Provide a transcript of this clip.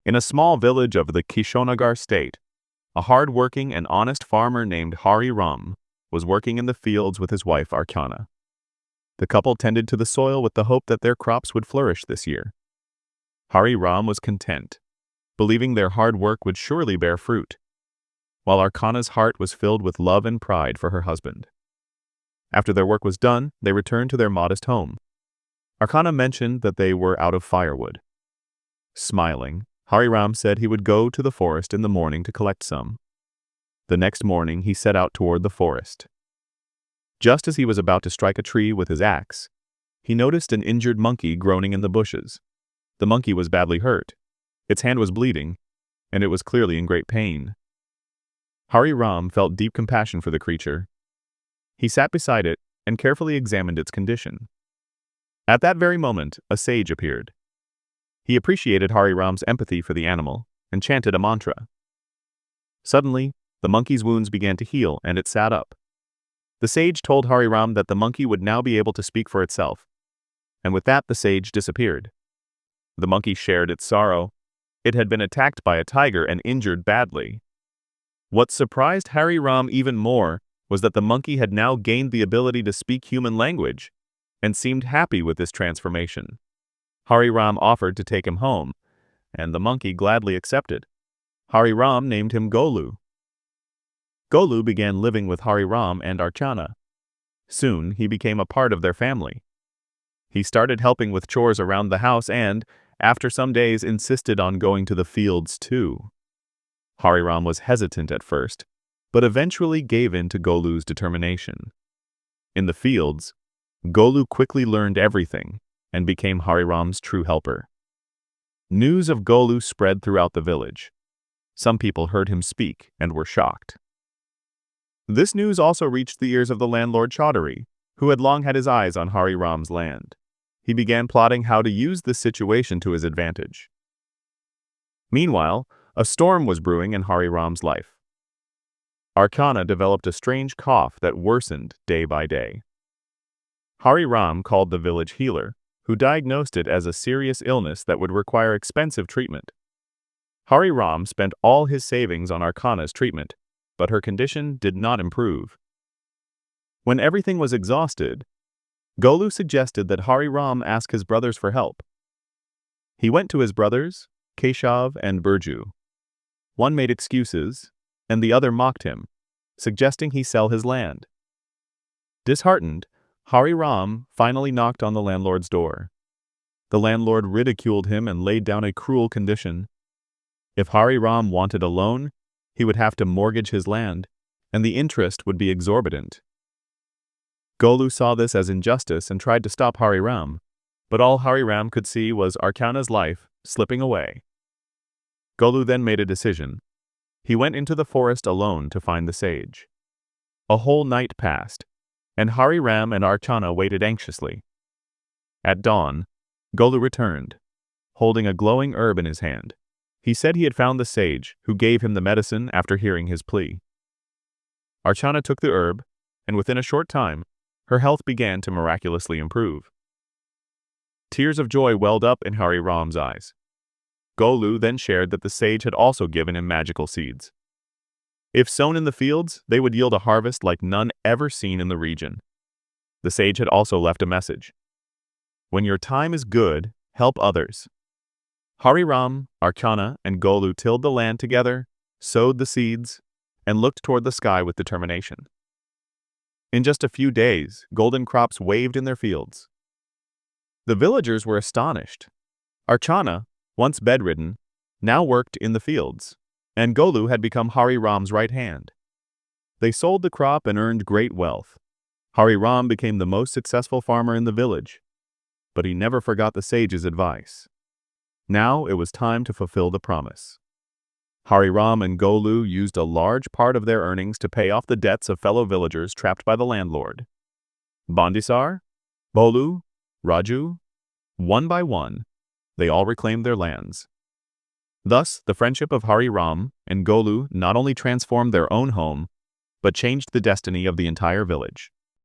In a small village of the Kishonagar state, a hard-working and honest farmer named Hari Ram was working in the fields with his wife Archana. The couple tended to the soil with the hope that their crops would flourish this year. Hari Ram was content, believing their hard work would surely bear fruit, while Archana's heart was filled with love and pride for her husband. After their work was done, they returned to their modest home. Archana mentioned that they were out of firewood. Smiling, Hari Ram said he would go to the forest in the morning to collect some. The next morning, he set out toward the forest. Just as he was about to strike a tree with his axe, he noticed an injured monkey groaning in the bushes. The monkey was badly hurt. Its hand was bleeding, and it was clearly in great pain. Hari Ram felt deep compassion for the creature. He sat beside it and carefully examined its condition. At that very moment, a sage appeared. He appreciated Hari Ram's empathy for the animal and chanted a mantra. Suddenly, the monkey's wounds began to heal and it sat up. The sage told Hari Ram that the monkey would now be able to speak for itself, and with that the sage disappeared. The monkey shared its sorrow. It had been attacked by a tiger and injured badly. What surprised Hari Ram even more was that the monkey had now gained the ability to speak human language and seemed happy with this transformation. Hari Ram offered to take him home, and the monkey gladly accepted. Hari Ram named him Golu. Golu began living with Hari Ram and Archana. Soon, he became a part of their family. He started helping with chores around the house and, after some days, insisted on going to the fields too. Hari Ram was hesitant at first, but eventually gave in to Golu's determination. In the fields, Golu quickly learned everything and became Hari Ram's true helper. News of Golu spread throughout the village. Some people heard him speak and were shocked. This news also reached the ears of the landlord Chaudhary, who had long had his eyes on Hari Ram's land. He began plotting how to use this situation to his advantage. Meanwhile, a storm was brewing in Hari Ram's life. Archana developed a strange cough that worsened day by day. Hari Ram called the village healer, who diagnosed it as a serious illness that would require expensive treatment. Hari Ram spent all his savings on Archana's treatment, but her condition did not improve. When everything was exhausted, Golu suggested that Hari Ram ask his brothers for help. He went to his brothers, Keshav and Burju. One made excuses, and the other mocked him, suggesting he sell his land. Disheartened, Hari Ram finally knocked on the landlord's door. The landlord ridiculed him and laid down a cruel condition. If Hari Ram wanted a loan, he would have to mortgage his land, and the interest would be exorbitant. Golu saw this as injustice and tried to stop Hari Ram, but all Hari Ram could see was Archana's life slipping away. Golu then made a decision. He went into the forest alone to find the sage. A whole night passed, and Hari Ram and Archana waited anxiously. At dawn, Golu returned, holding a glowing herb in his hand. He said he had found the sage, who gave him the medicine after hearing his plea. Archana took the herb, and within a short time, her health began to miraculously improve. Tears of joy welled up in Hari Ram's eyes. Golu then shared that the sage had also given him magical seeds. If sown in the fields, they would yield a harvest like none ever seen in the region. The sage had also left a message. When your time is good, help others. Hari Ram, Archana, and Golu tilled the land together, sowed the seeds, and looked toward the sky with determination. In just a few days, golden crops waved in their fields. The villagers were astonished. Archana, once bedridden, now worked in the fields, and Golu had become Hari Ram's right hand. They sold the crop and earned great wealth. Hari Ram became the most successful farmer in the village, but he never forgot the sage's advice. Now it was time to fulfill the promise. Hari Ram and Golu used a large part of their earnings to pay off the debts of fellow villagers trapped by the landlord. Bandisar, Bolu, Raju, one by one, they all reclaimed their lands. Thus, the friendship of Hari Ram and Golu not only transformed their own home, but changed the destiny of the entire village.